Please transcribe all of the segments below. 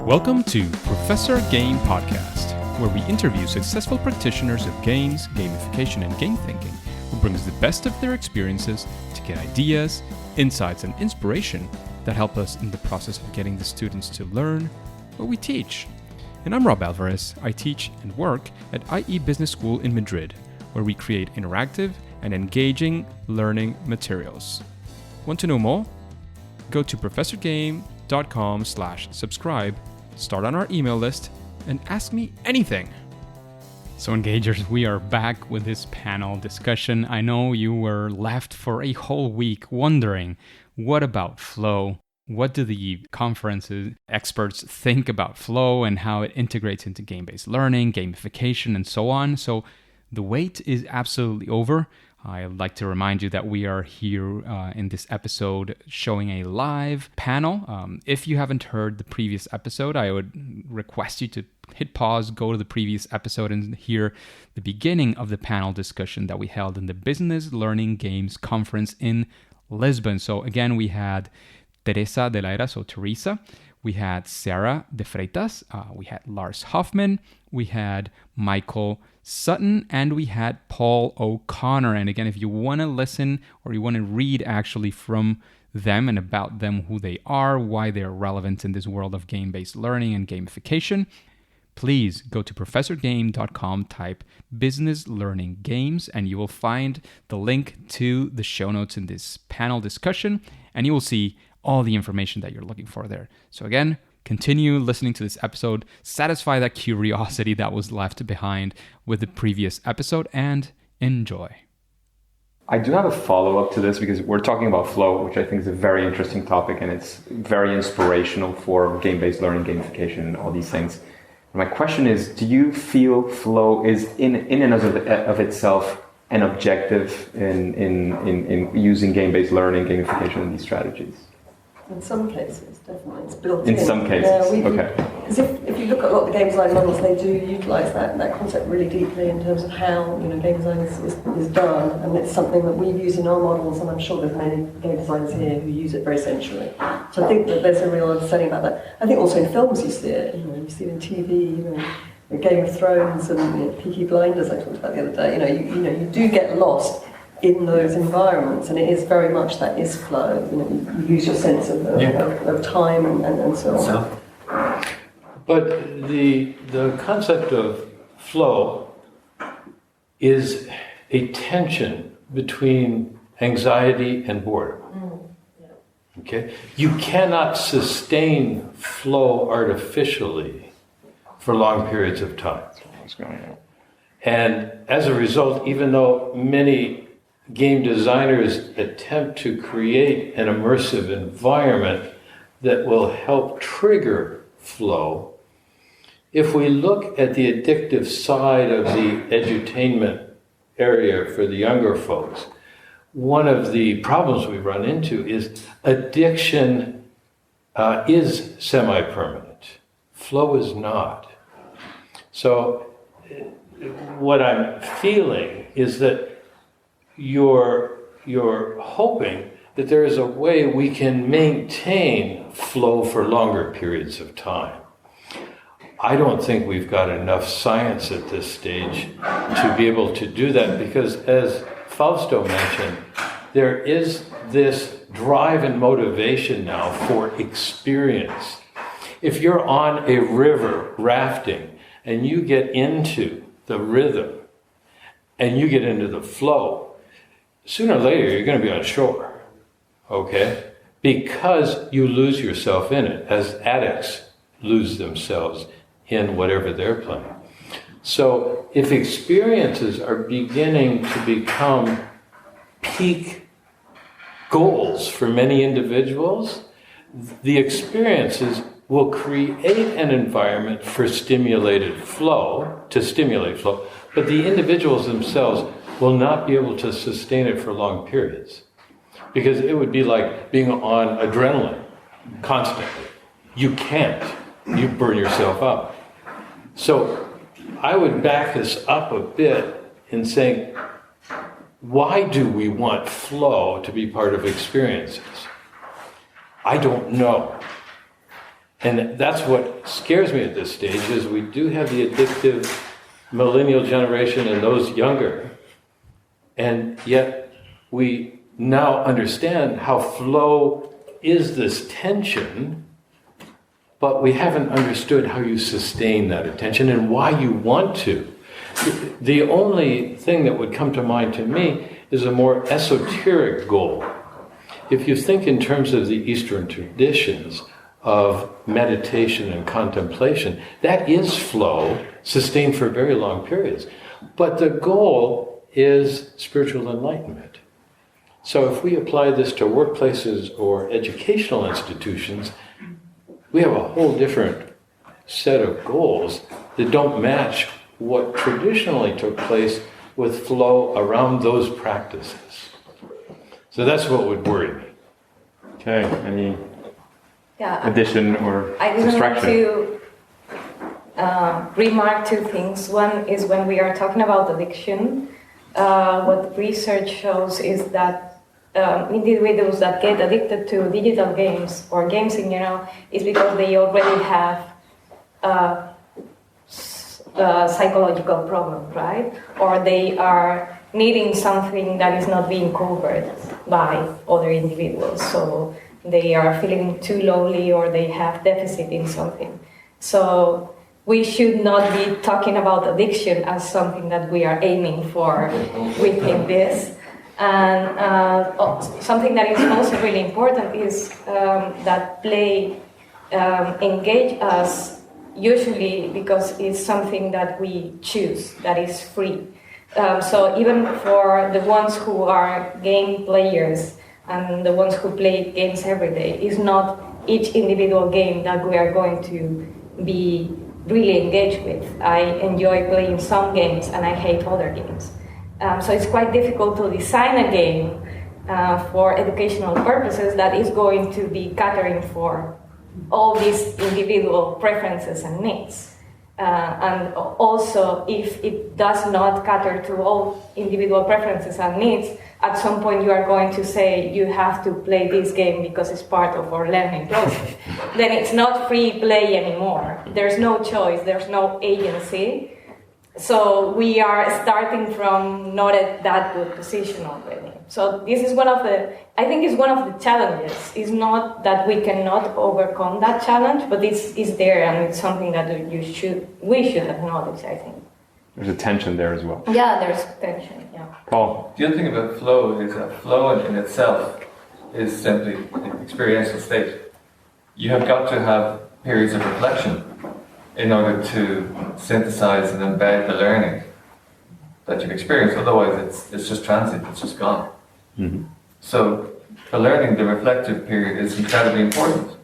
Welcome to Professor Game Podcast, where we interview successful practitioners of games, gamification, and game thinking who brings the best of their experiences to get ideas, insights, and inspiration that help us in the process of getting the students to learn what we teach. And I'm Rob Alvarez. I teach and work at IE Business School in Madrid, where we create interactive and engaging learning materials. Want to know more? Go to professorgame.com/subscribe, start on our email list, and ask me anything. So engagers, we are back with this panel discussion. I know you were left for a whole week wondering, what about flow? What do the conferences experts think about flow and how it integrates into game-based learning, gamification, and so on? So the wait is absolutely over. I'd like to remind you that we are here in this episode showing a live panel. If you haven't heard the previous episode, I would request you to hit pause, go to the previous episode, and hear the beginning of the panel discussion that we held in the Business Learning Games Conference in Lisbon. So again, we had Teresa de la Era, so Teresa. We had Sarah de Freitas. We had Lars Hoffman. We had Michael Sutton, and we had Paul O'Connor. And again, if you want to listen or you want to read actually from them and about them, who they are, why they're relevant in this world of game-based learning and gamification, please go to professorgame.com, type business learning games, and you will find the link to the show notes in this panel discussion, and you will see all the information that you're looking for there. So again, continue listening to this episode, satisfy that curiosity that was left behind with the previous episode, and enjoy. I do have a follow-up to this because we're talking about flow, which I think is a very interesting topic, and it's very inspirational for game-based learning, gamification, and all these things. My question is, do you feel flow is in and of itself an objective in using game-based learning, gamification, and these strategies? In some cases, definitely. It's built in. In some cases, okay. Because if you look at a lot of the game design models, they do utilise that concept really deeply in terms of how game design is done, and it's something that we've used in our models, and I'm sure there's many game designers here who use it very centrally. So I think that there's a real understanding about that. I think also in films you see it, you see it in TV, Game of Thrones and Peaky Blinders I talked about the other day. You do get lost in those environments, and it is very much that is flow. You use your sense of time and so on. But the concept of flow is a tension between anxiety and boredom. Okay, you cannot sustain flow artificially for long periods of time. And as a result, even though many game designers attempt to create an immersive environment that will help trigger flow, if we look at the addictive side of the edutainment area for the younger folks, one of the problems we run into is addiction is semi-permanent. Flow is not. So what I'm feeling is that you're hoping that there is a way we can maintain flow for longer periods of time. I don't think we've got enough science at this stage to be able to do that, because as Fausto mentioned, there is this drive and motivation now for experience. If you're on a river rafting and you get into the rhythm and you get into the flow, sooner or later you're going to be on shore, okay? Because you lose yourself in it, as addicts lose themselves in whatever they're playing. So if experiences are beginning to become peak goals for many individuals, the experiences will create an environment for stimulated flow, to stimulate flow, but the individuals themselves will not be able to sustain it for long periods, because it would be like being on adrenaline constantly. You can't. You burn yourself up. So I would back this up a bit in saying, why do we want flow to be part of experiences? I don't know. And that's what scares me at this stage, is we do have the addictive millennial generation and those younger. And yet we now understand how flow is this tension, but we haven't understood how you sustain that attention and why you want to. The only thing that would come to mind to me is a more esoteric goal. If you think in terms of the Eastern traditions of meditation and contemplation, that is flow, sustained for very long periods. But the goal is spiritual enlightenment. So if we apply this to workplaces or educational institutions, we have a whole different set of goals that don't match what traditionally took place with flow around those practices. So that's what would worry me. Okay, any addition or I just want to remark two things. One is when we are talking about addiction, what research shows is that individuals that get addicted to digital games or games in general is because they already have a psychological problem, right? Or they are needing something that is not being covered by other individuals. So they are feeling too lonely or they have deficit in something. So we should not be talking about addiction as something that we are aiming for within this. And something that is also really important is that play engage us usually because it's something that we choose, that is free. So even for the ones who are game players and the ones who play games every day, it's not each individual game that we are going to be really engaged with. I enjoy playing some games and I hate other games. So it's quite difficult to design a game for educational purposes that is going to be catering for all these individual preferences and needs. And also, if it does not cater to all individual preferences and needs, at some point you are going to say you have to play this game because it's part of our learning process. Then it's not free play anymore. There's no choice, there's no agency. So we are starting from not at that good position already. So this is I think it's one of the challenges. It's not that we cannot overcome that challenge, but it's there and it's something that we should acknowledge, I think. There's a tension there as well. Yeah, there's tension, yeah. Paul? The other thing about flow is that flow in itself is simply an experiential state. You have got to have periods of reflection in order to synthesize and embed the learning that you've experienced. Otherwise, it's just transient, it's just gone. Mm-hmm. So, for learning, the reflective period is incredibly important.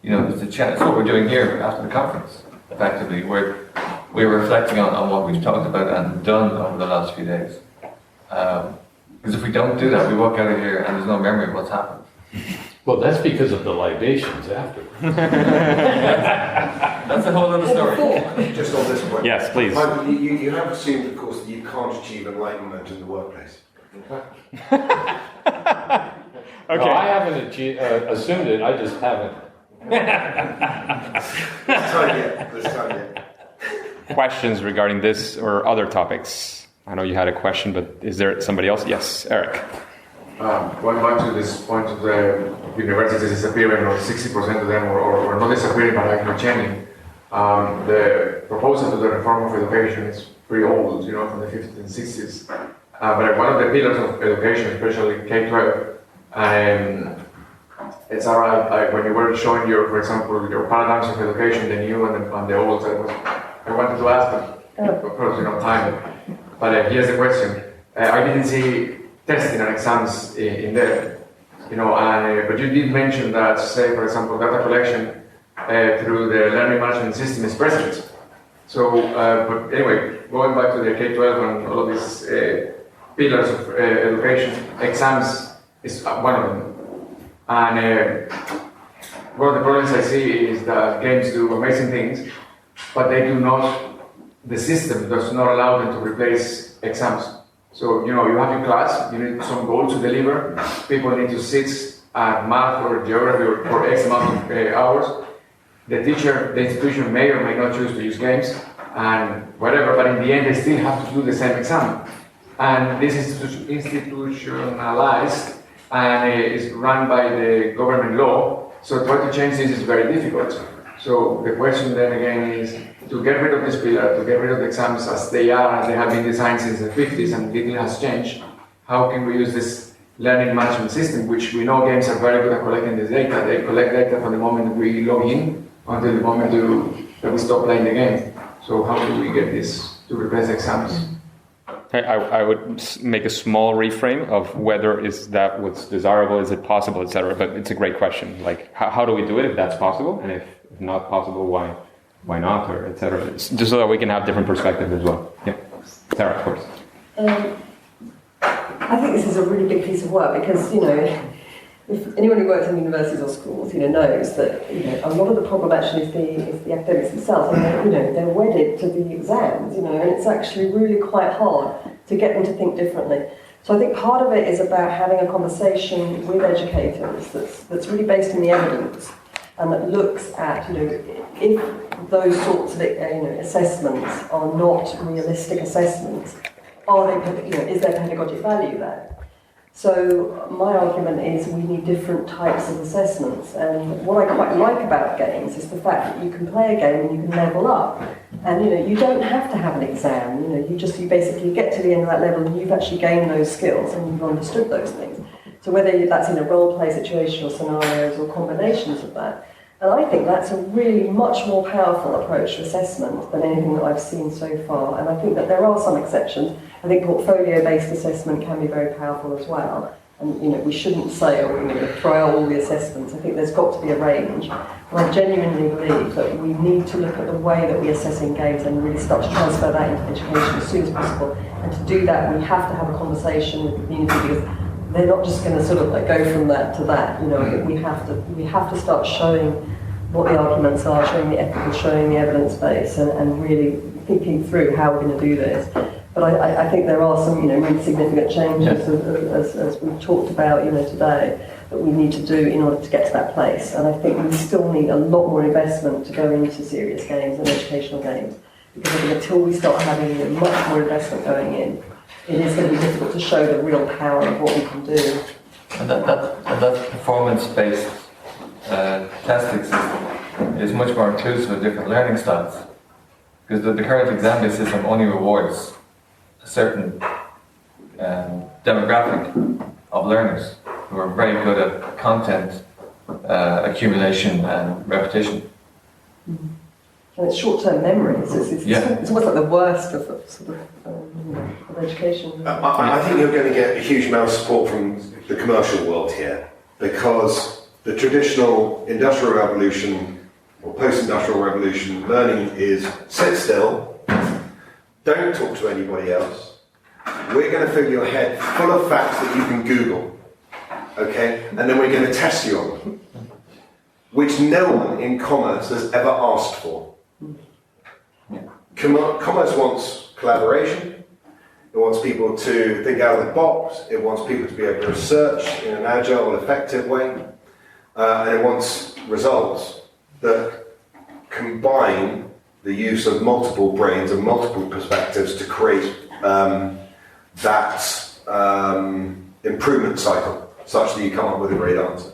You know, it's what we're doing here after the conference, effectively. We're reflecting on what we've talked about and done over the last few days. Because if we don't do that, we walk out of here and there's no memory of what's happened. Well, that's because of the libations afterwards. That's a whole other story. Just on this point. Yes, please. Michael, you have assumed, of course, that you can't achieve enlightenment in the workplace. Okay. No, I haven't assumed it, I just haven't. This time yet. Questions regarding this or other topics? I know you had a question, but is there somebody else? Yes, Eric. Going back to this point of the universities disappearing, or 60% of them, or not disappearing, but like not changing. The proposal to the reform of education is pretty old, from the 50s and 60s. But one of the pillars of education, especially K-12, it's alright. When you were showing for example, your paradigms of education, the new and the old. I wanted to ask, but of course, time. But here's the question: I didn't see testing and exams in there, but you did mention that, say, for example, data collection through the learning management system is present. So, but anyway, going back to the K-12 and all of these pillars of education, exams is one of them. And one of the problems I see is that games do amazing things, but the system does not allow them to replace exams. So, you have your class, you need some goal to deliver, people need to sit at math or geography for X amount of hours, the teacher, the institution may or may not choose to use games and whatever, but in the end they still have to do the same exam. And this is institutionalized and is run by the government law, so try to change this is very difficult. So the question then again is to get rid of this pillar, to get rid of the exams as they are, as they have been designed since the 50s and little has changed. How can we use this learning management system, which we know games are very good at collecting this data. They collect data from the moment we log in until the moment that we stop playing the game. So how do we get this to replace exams? I would make a small reframe of whether is that what's desirable, is it possible, etc. But it's a great question. Like, how do we do it if that's possible, and if not possible, why not, or etc. Just so that we can have different perspectives as well. Yeah, Sarah, of course. I think this is a really big piece of work because if anyone who works in universities or schools, knows that a lot of the problem actually is the academics themselves, and they're wedded to the exams, and it's actually really quite hard to get them to think differently. So I think part of it is about having a conversation with educators that's really based in the evidence and that looks at if those sorts of assessments are not realistic assessments, is there pedagogic value there? So my argument is we need different types of assessments, and what I quite like about games is the fact that you can play a game and you can level up, and you don't have to have an exam. You basically get to the end of that level and you've actually gained those skills and you've understood those things. So whether that's in a role play situation or scenarios or combinations of that. And I think that's a really much more powerful approach to assessment than anything that I've seen so far. And I think that there are some exceptions. I think portfolio-based assessment can be very powerful as well. And we shouldn't say, we're going to throw out all the assessments. I think there's got to be a range. And I genuinely believe that we need to look at the way that we assess in games and really start to transfer that into education as soon as possible. And to do that, we have to have a conversation with the community because they're not just going to sort of go from that to that. I think we have to start showing what the arguments are, showing the ethical, showing the evidence base, and really thinking through how we're going to do this. But I think there are some really significant changes as we've talked about today that we need to do in order to get to that place. And I think we still need a lot more investment to go into serious games and educational games, because I think until we start having much more investment going in, it is going to be difficult to show the real power of what we can do. And that performance-based testing system is much more inclusive of different learning styles, because the current exam-based system only rewards a certain demographic of learners who are very good at content accumulation and repetition. Mm-hmm. And it's short-term memory. It's almost like the worst of education. I think you're going to get a huge amount of support from the commercial world here, because the traditional industrial revolution or post-industrial revolution learning is sit still, don't talk to anybody else. We're going to fill your head full of facts that you can Google, okay? And then we're going to test you on them, which no one in commerce has ever asked for. Commerce wants collaboration. It wants people to think out of the box. It wants people to be able to research in an agile, effective way. And it wants results that combine the use of multiple brains and multiple perspectives to create that improvement cycle, such that you come up with a great answer.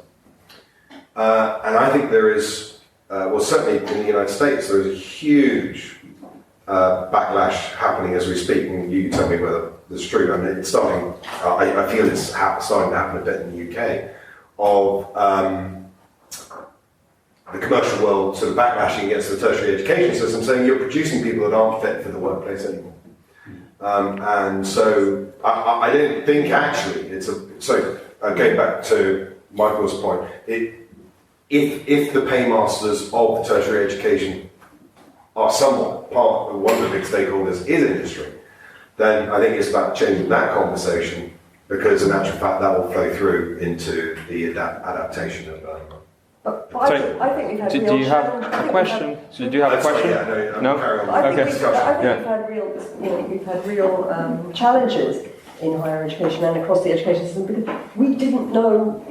And I think there is, certainly in the United States, there is a huge backlash happening as we speak, and you can tell me whether this is true. I mean, it's starting, I feel it's starting to happen a bit in the UK, of the commercial world sort of backlashing against the tertiary education system, saying you're producing people that aren't fit for the workplace anymore. And so I don't think actually going back to Michael's point, if the paymasters of the tertiary education are somewhat part of one of the big stakeholders is industry, then I think it's about changing that conversation, because in actual fact that will flow through into the adaptation of learning. But I think we've had do you have a question? Did you have a question? No? I think we've had real challenges in higher education and across the education system, because we didn't know,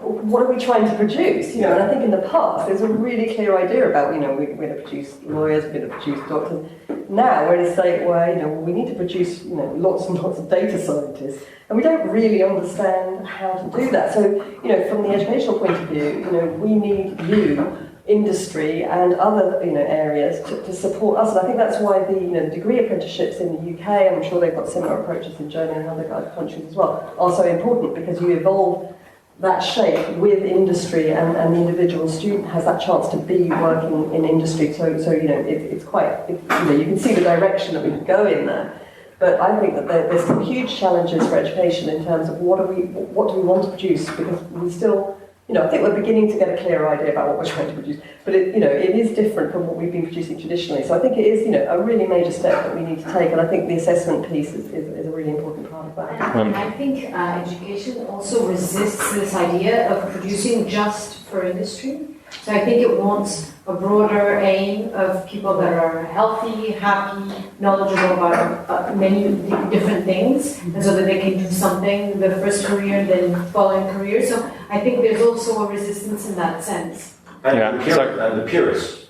what are we trying to produce? And I think in the past there's a really clear idea about, we're going to produce lawyers, we're going to produce doctors. Now we're in a state where, we need to produce, lots and lots of data scientists, and we don't really understand how to do that. So, from the educational point of view, we need you, industry, and other, areas to support us. And I think that's why the degree apprenticeships in the UK, and I'm sure they've got similar approaches in Germany and other countries as well, are so important, because you evolve that shape with industry, and the individual student has that chance to be working in industry. So it's quite, you can see the direction that we can go in there. But I think that there's some huge challenges for education in terms of what do we want to produce, because we still, I think we're beginning to get a clearer idea about what we're trying to produce, but it is different from what we've been producing traditionally. So I think it is, a really major step that we need to take, and I think the assessment piece is a really important part of that. And I think education also resists this idea of producing just for industry. So I think it wants a broader aim of people that are healthy, happy, knowledgeable about many different things, and so that they can do something, their first career and then following career. So I think there's also a resistance in that sense. And the purists.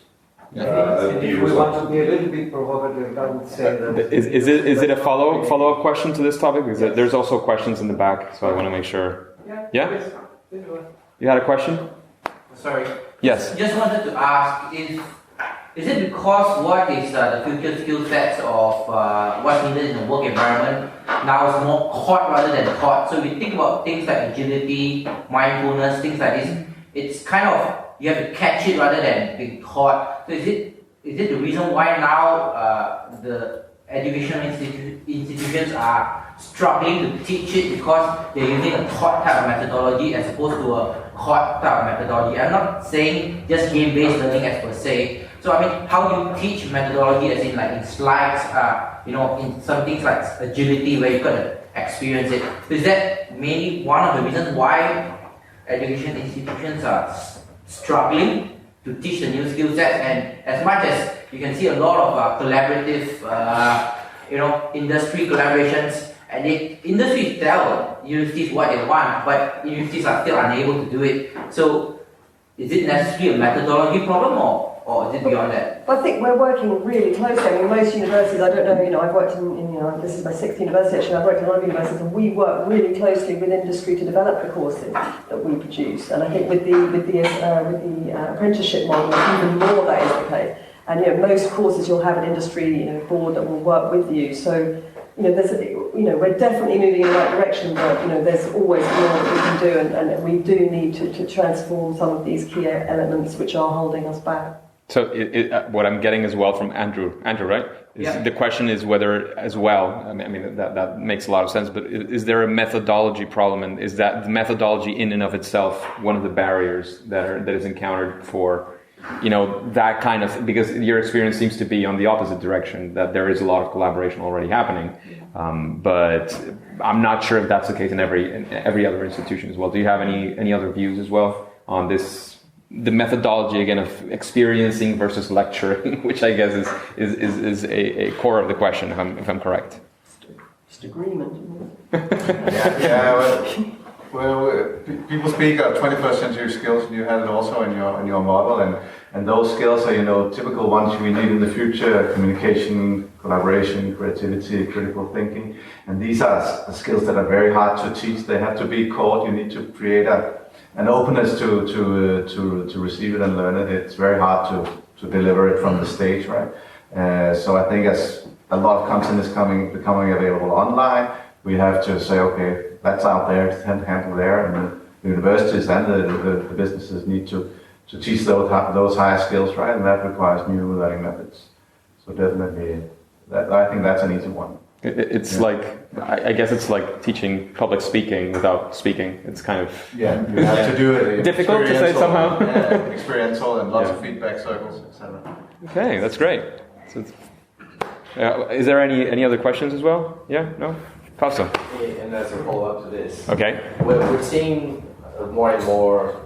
If we want to be a little bit provocative, I would say that... Is it a follow-up question to this topic? Because there's also questions in the back, so I want to make sure. Yeah? You had a question? Sorry. Yes. Just wanted to ask, is it because what is the future skill sets of what's needed in the work environment now is more caught rather than taught? So we think about things like agility, mindfulness, things like this. It's kind of, you have to catch it rather than being taught. So is it the reason why now the educational institutions are struggling to teach it because they're using a taught type of methodology as opposed to a caught type of methodology? I'm not saying just game-based learning as per se. So I mean, how do you teach methodology as in like in slides, in some things like agility where you've got to experience it? So is that mainly one of the reasons why education institutions are struggling to teach the new skill sets? And as much as you can see a lot of collaborative, industry collaborations, and the industries tell universities what they want, but universities are still unable to do it. So is it necessarily a methodology problem, or is it beyond that? I think we're working really closely. I mean, most universities, I don't know, I've worked in this is my 6th university actually, I've worked in a lot of universities, and we work really closely with industry to develop the courses that we produce. And I think with the apprenticeship model, even more that is the case. And most courses you'll have an industry board that will work with you. So we're definitely moving in the right direction, but there's always more that we can do, and we do need to transform some of these key elements which are holding us back. So what I'm getting as well from Andrew, right? The question is whether as well, I mean that makes a lot of sense, but is there a methodology problem, and is that the methodology in and of itself one of the barriers that is encountered for that kind of, because your experience seems to be on the opposite direction, that there is a lot of collaboration already happening, but I'm not sure if that's the case in every other institution as well. Do you have any other views as well on this, the methodology again of experiencing versus lecturing, which I guess is a core of the question, if I'm correct? Just agreement. Well, people speak of 21st century skills, and you had it also in your model, and those skills are typical ones we need in the future: communication, collaboration, creativity, critical thinking. And these are skills that are very hard to teach. They have to be caught. You need to create an openness to receive it and learn it. It's very hard to deliver it from the stage, right? So I think as a lot of content is becoming available online, we have to say, okay, that's out there, it's handled there, and the universities and the businesses need to teach those higher skills, right? And that requires new learning methods. So definitely, I think that's an easy one. It's like, I guess it's like teaching public speaking without speaking. It's kind of... Yeah, you have to do it. Difficult to say somehow. Experiential and lots of feedback circles, etc. Okay, that's great. So is there any other questions as well? Yeah? No? Fausto. And as a follow-up to this, okay, we're seeing more and more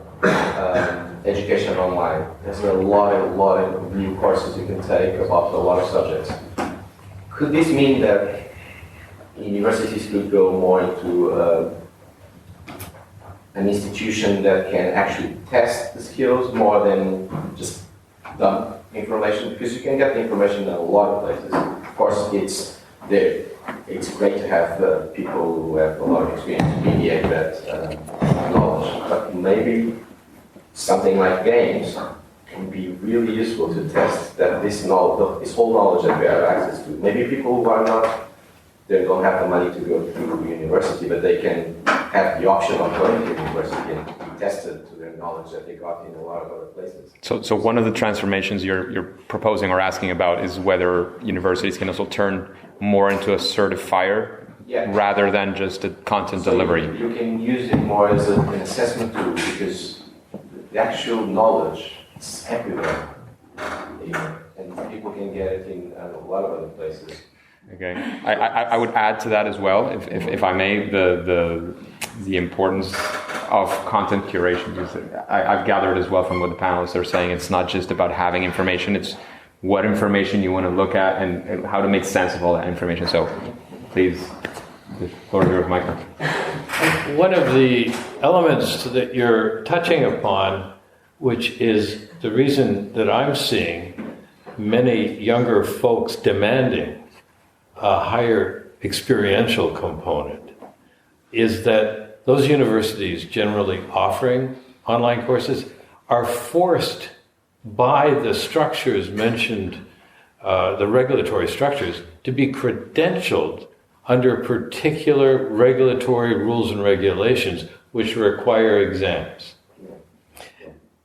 education online. There's a lot of new courses you can take about a lot of subjects. Could this mean that universities could go more into an institution that can actually test the skills more than just dump information, because you can get the information in a lot of places. Of course, it's great to have people who have a lot of experience to mediate that knowledge, but maybe something like games can be really useful to test that this whole knowledge that we have access to. Maybe people who are not, they don't have the money to go to university, but they can have the option of going to university and be tested to their knowledge that they got in a lot of other places. So one of the transformations you're proposing or asking about is whether universities can also turn more into a certifier rather than just a content delivery. You can use it more as an assessment tool, because the actual knowledge is everywhere, and people can get it in a lot of other places. Okay, I would add to that as well, if I may, the importance of content curation. Because I've gathered as well from what the panelists are saying, it's not just about having information, it's what information you want to look at and how to make sense of all that information. So please, the floor is yours, Michael. One of the elements that you're touching upon, which is the reason that I'm seeing many younger folks demanding a higher experiential component, is that those universities generally offering online courses are forced by the structures mentioned, the regulatory structures, to be credentialed under particular regulatory rules and regulations which require exams.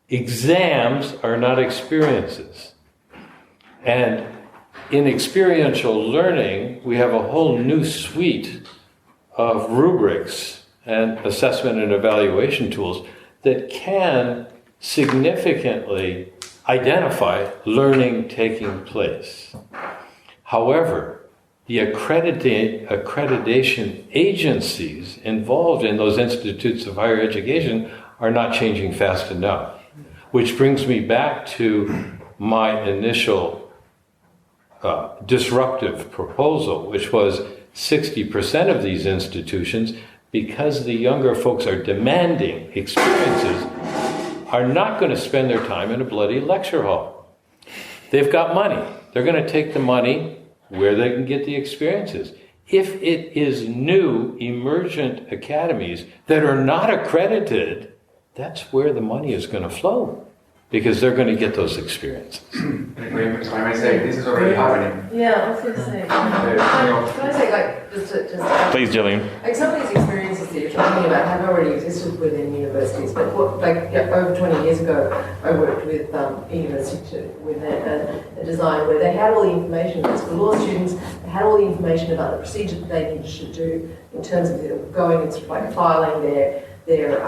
Exams are not experiences. And in experiential learning, we have a whole new suite of rubrics and assessment and evaluation tools that can significantly identify learning taking place. However, the accreditation agencies involved in those institutes of higher education are not changing fast enough, which brings me back to my initial disruptive proposal, which was 60% of these institutions, because the younger folks are demanding experiences, are not going to spend their time in a bloody lecture hall. They've got money. They're going to take the money where they can get the experiences. If it is new, emergent academies that are not accredited, that's where the money is going to flow, because they're going to get those experiences. If I may say, this is already happening. Yeah, I was going to say. Can I say, like, just Please, Gillian. like some of these experiences that you're talking about have already existed within universities, but over 20 years ago, I worked with a university with a design where they had all the information. It's for law students. They had all the information about the procedure that they needed to do in terms of going and sort of like filing their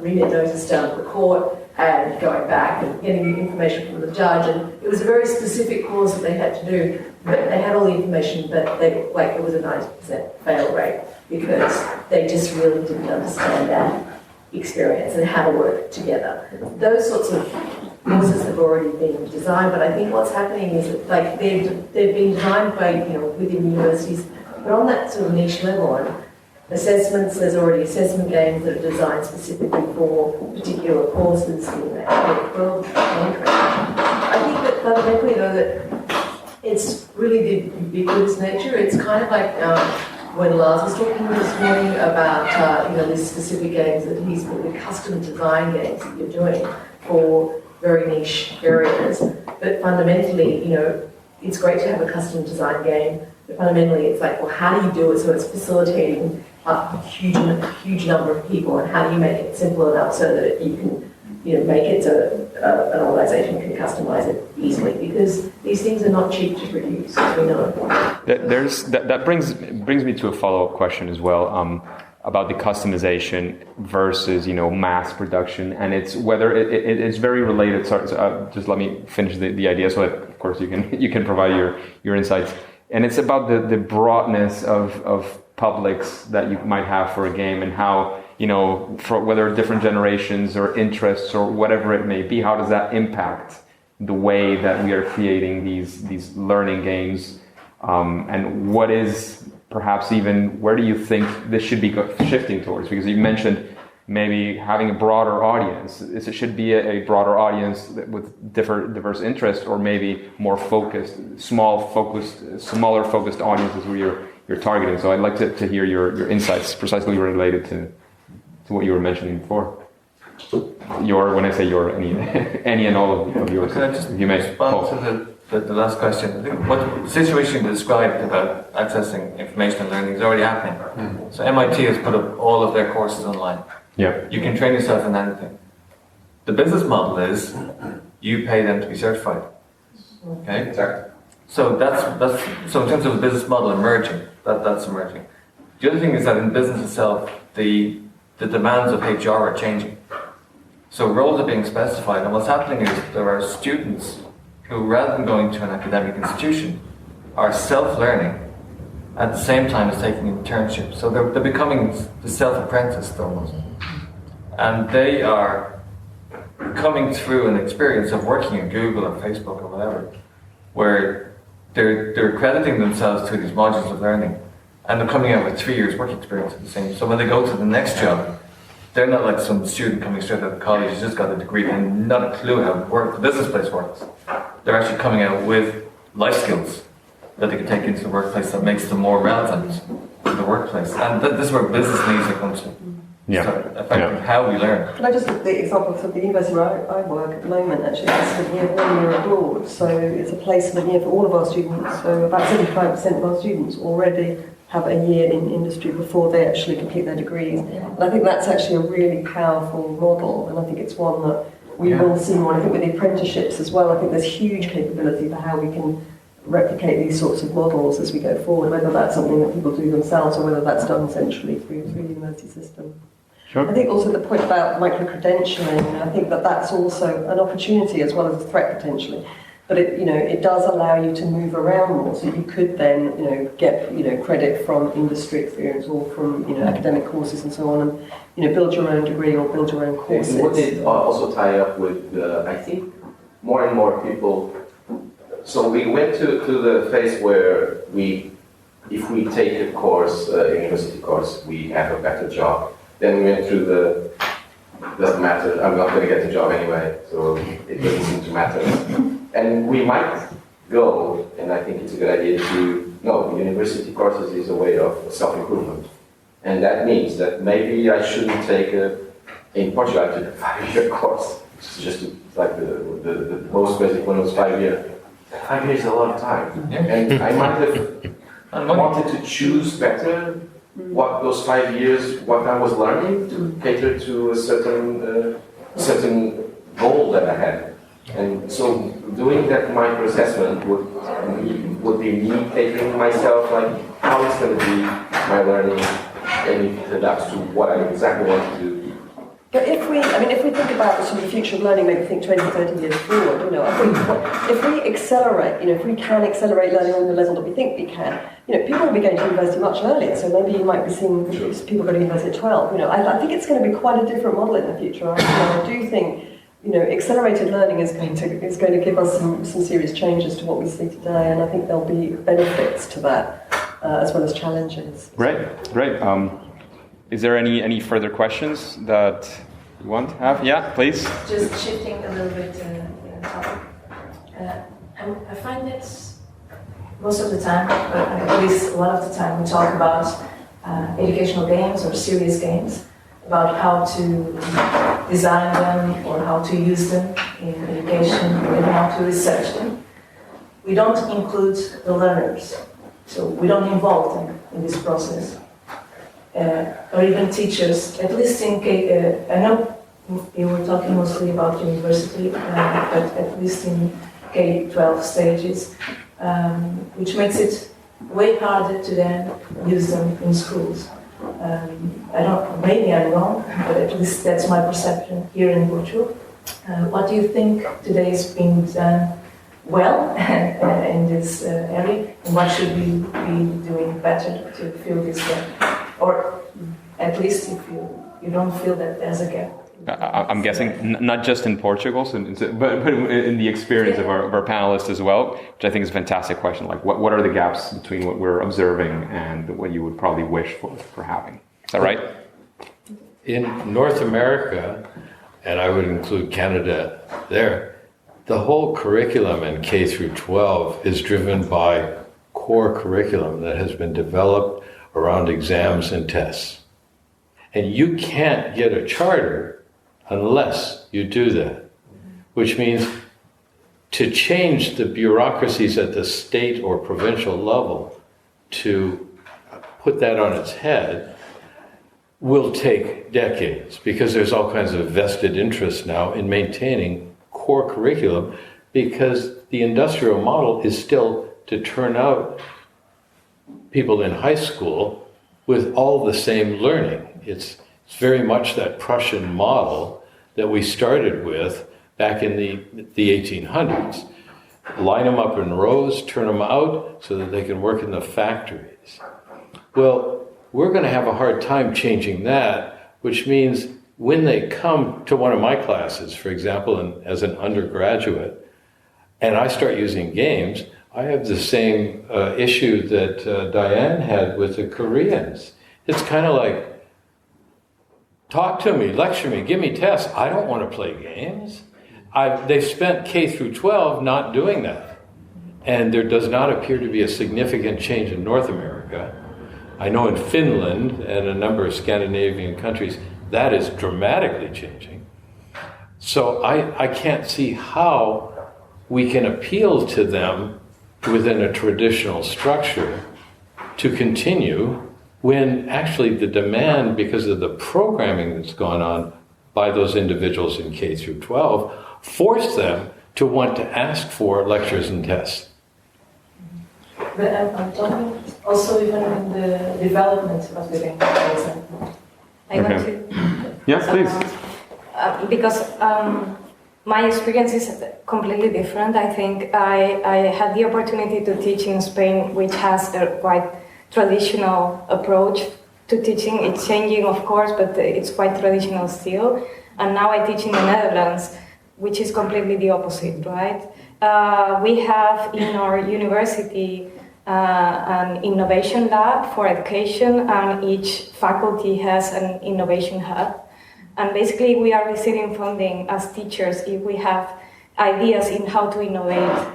remit notice down at the court and going back and getting the information from the judge. And it was a very specific course that they had to do, but they had all the information, but it was a 90% fail rate because they just really didn't understand that experience and how to work together. Those sorts of courses have already been designed, but I think what's happening is that they've been designed by within universities, but on that sort of niche level. And assessments, there's already assessment games that are designed specifically for particular courses in the academic world. I think that fundamentally, though, that it's really the ubiquitous nature. It's kind of like when Lars was talking this morning about these specific games that he's the custom design games that you're doing for very niche areas. But fundamentally, it's great to have a custom design game. But fundamentally, it's like, well, how do you do it so it's facilitating a huge number of people, and how do you make it simple enough so that you can make it so an organisation can customise it easily, because these things are not cheap to produce, as we know. That brings me to a follow-up question as well, about the customization versus mass production, and it's whether it's very related. Sorry, just let me finish the idea, so that of course you can provide your insights. And it's about the broadness of publics that you might have for a game, and how, for whether different generations or interests or whatever it may be, how does that impact the way that we are creating these learning games, and what is perhaps even, where do you think this should be shifting towards? Because you mentioned maybe having a broader audience. It should be a broader audience with diverse interests, or maybe more focused, smaller focused audiences where you're targeting. So I'd like to hear your insights precisely related to what you were mentioning before. When I say any and all of yours. Can I just you may respond to the last question? I think what the situation you described about accessing information and learning is already happening. So MIT has put up all of their courses online. Yeah. You can train yourself in anything. The business model is you pay them to be certified. Okay? Exactly. So that's so in terms of the business model emerging, that's emerging. The other thing is that in business itself, the demands of HR are changing. So roles are being specified, and what's happening is there are students who, rather than going to an academic institution, are self-learning at the same time as taking an internship. So they're becoming the self-apprentice almost. And they are coming through an experience of working in Google or Facebook or whatever, where they're accrediting themselves through these modules of learning, and they're coming out with 3 years work experience at the same. So when they go to the next job, they're not like some student coming straight out of college who's just got a degree and not a clue how the business place works. They're actually coming out with life skills that they can take into the workplace that makes them more relevant to the workplace. And this is where business needs are going to start affecting how we learn. Can I just give the example of the university where I work at the moment? Actually, it's a year 1 year abroad, so it's a placement year for all of our students. So about 75% of our students already have a year in industry before they actually complete their degrees. And I think that's actually a really powerful model, and I think it's one that we will see more. I think with the apprenticeships as well, I think there's huge capability for how we can replicate these sorts of models as we go forward, whether that's something that people do themselves or whether that's done centrally through the university system. Sure. I think also the point about micro-credentialing, I think that's also an opportunity as well as a threat potentially. But it does allow you to move around more, so you could then get credit from industry experience or from academic courses and so on, and build your own degree or build your own courses. And would it also tie up with I think more and more people. So we went to the phase where if we take a course, a university course, we have a better job. Then we went through doesn't matter. I'm not going to get the job anyway, so it doesn't seem to matter. And we might go, and I think it's a good idea university courses is a way of self-improvement. And that means that maybe I shouldn't take in Portugal I took a 5-year course, which is just like the most basic one was 5 years. 5 years is a lot of time. Yeah. And I might have wanted to choose better what those 5 years, what I was learning to cater to a certain goal that I had. And so doing that micro-assessment would be me catering myself, like how it's going to be my learning, and if it adapts to what I exactly want to do. But if we think about the sort of future of learning, maybe think 20, 30 years forward, I think if we accelerate, if we can accelerate learning on the level that we think we can, people will be going to university much earlier, so maybe you might be seeing people go to university at 12. I think it's going to be quite a different model in the future. I do think accelerated learning is going to give us some serious changes to what we see today, and I think there'll be benefits to that as well as challenges. Great. Is there any further questions that you want to have? Yeah, please. Just shifting a little bit topic. I find that most of the time, at least a lot of the time, we talk about educational games or serious games, about how to design them or how to use them in education and how to research them. We don't include the learners, so we don't involve them in this process. Or even teachers, at least in I know you were talking mostly about university, but at least in K-12 stages, which makes it way harder to then use them in schools. Maybe I'm wrong, but at least that's my perception here in Portugal. What do you think today is being done well in this area, and what should we be doing better to fill this gap? Or at least if you don't feel that there's a gap. I'm guessing not just in Portugal, but in the experience of our panelists as well, which I think is a fantastic question. Like, what are the gaps between what we're observing and what you would probably wish for having? Is that right? in North America, and I would include Canada there, the whole curriculum in K through 12 is driven by core curriculum that has been developed around exams and tests. And you can't get a charter unless you do that, which means to change the bureaucracies at the state or provincial level to put that on its head will take decades, because there's all kinds of vested interests now in maintaining core curriculum, because the industrial model is still to turn out people in high school with all the same learning. It's very much that Prussian model that we started with back in the 1800s. Line them up in rows, turn them out so that they can work in the factories. Well, we're going to have a hard time changing that, which means when they come to one of my classes, for example, as an undergraduate, and I start using games, I have the same issue that Diane had with the Koreans. It's kind of like, talk to me, lecture me, give me tests. I don't want to play games. They've spent K through 12 not doing that. And there does not appear to be a significant change in North America. I know in Finland and a number of Scandinavian countries, that is dramatically changing. So I can't see how we can appeal to them within a traditional structure to continue when actually the demand, because of the programming that's gone on by those individuals in K through 12, force them to want to ask for lectures and tests. But I'm talking also even in the development of the game, for example. I want to... Yes, please. Because my experience is completely different. I think I had the opportunity to teach in Spain, which has a quite traditional approach to teaching. It's changing, of course, but it's quite traditional still. And now I teach in the Netherlands, which is completely the opposite, right? We have in our university an innovation lab for education, and each faculty has an innovation hub. And basically we are receiving funding as teachers if we have ideas in how to innovate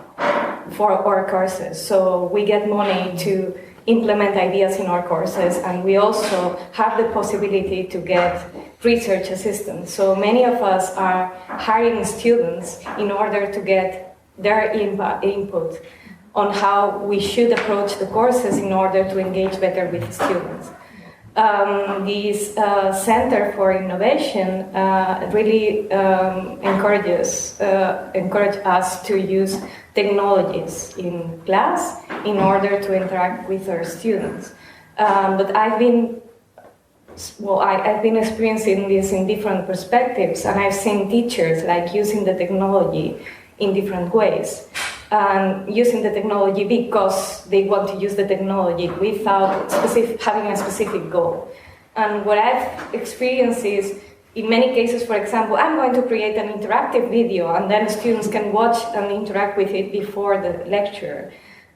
for our courses. So we get money to implement ideas in our courses, and we also have the possibility to get research assistants. So many of us are hiring students in order to get their input on how we should approach the courses in order to engage better with students. This Center for Innovation really encourage us to use technologies in class in order to interact with our students. But I've been experiencing this in different perspectives, and I've seen teachers like using the technology in different ways. Using the technology because they want to use the technology without having a specific goal. And what I've experienced is, in many cases, for example, I'm going to create an interactive video and then students can watch and interact with it before the lecture.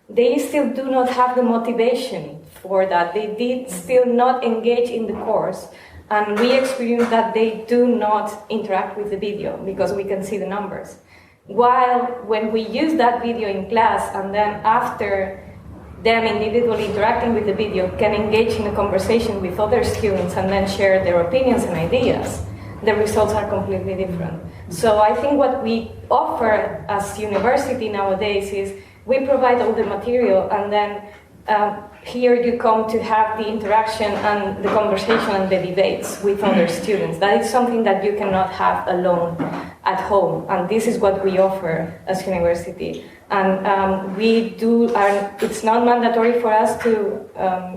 They still do not have the motivation for that. They did still not engage in the course. And we experience that they do not interact with the video because we can see the numbers. While when we use that video in class and then after them individually interacting with the video can engage in a conversation with other students and then share their opinions and ideas, the results are completely different. So I think what we offer as university nowadays is we provide all the material, and then here you come to have the interaction and the conversation and the debates with other students. That is something that you cannot have alone at home, and this is what we offer as university. And it's not mandatory for us to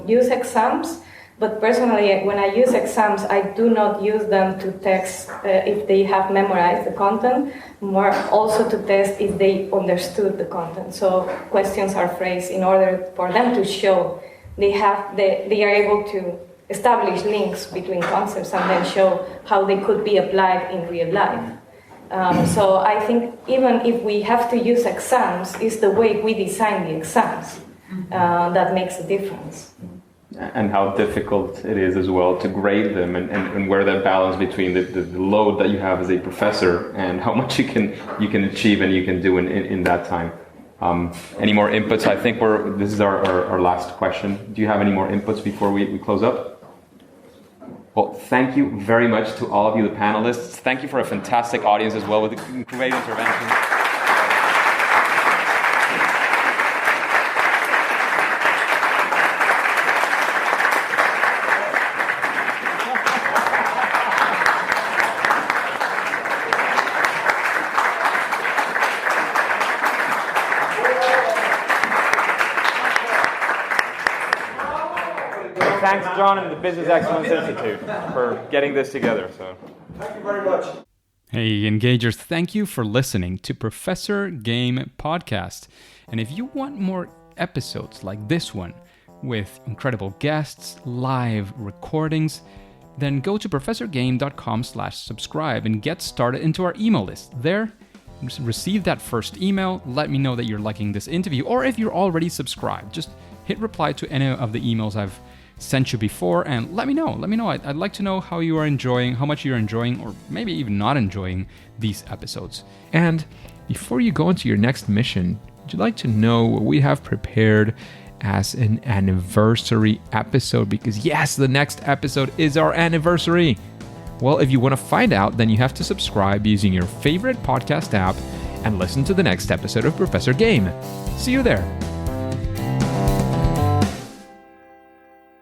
use exams, but personally, when I use exams, I do not use them to test if they have memorized the content, more also to test if they understood the content. So questions are phrased in order for them to show they are able to establish links between concepts and then show how they could be applied in real life. So I think even if we have to use exams, it's the way we design the exams that makes a difference. and how difficult it is as well to grade them, and where that balance between the load that you have as a professor and how much you can achieve and you can do in that time. Any more inputs? I think this is our last question. Do you have any more inputs before we close up? Well, thank you very much to all of you, the panelists. Thank you for a fantastic audience as well with great interventions. Thanks, John, and the Business Excellence Institute for getting this together. So, thank you very much. Hey, Engagers, thank you for listening to Professor Game Podcast. And if you want more episodes like this one with incredible guests, live recordings, then go to professorgame.com/subscribe and get started into our email list. There, receive that first email, let me know that you're liking this interview, or if you're already subscribed, just hit reply to any of the emails I've sent you before and let me know. I'd like to know how you are enjoying, how much you're enjoying, or maybe even not enjoying these episodes. And before you go into your next mission, would you like to know what we have prepared as an anniversary episode? Because yes, the next episode is our anniversary. Well, if you want to find out, then you have to subscribe using your favorite podcast app and listen to the next episode of Professor Game. See you there.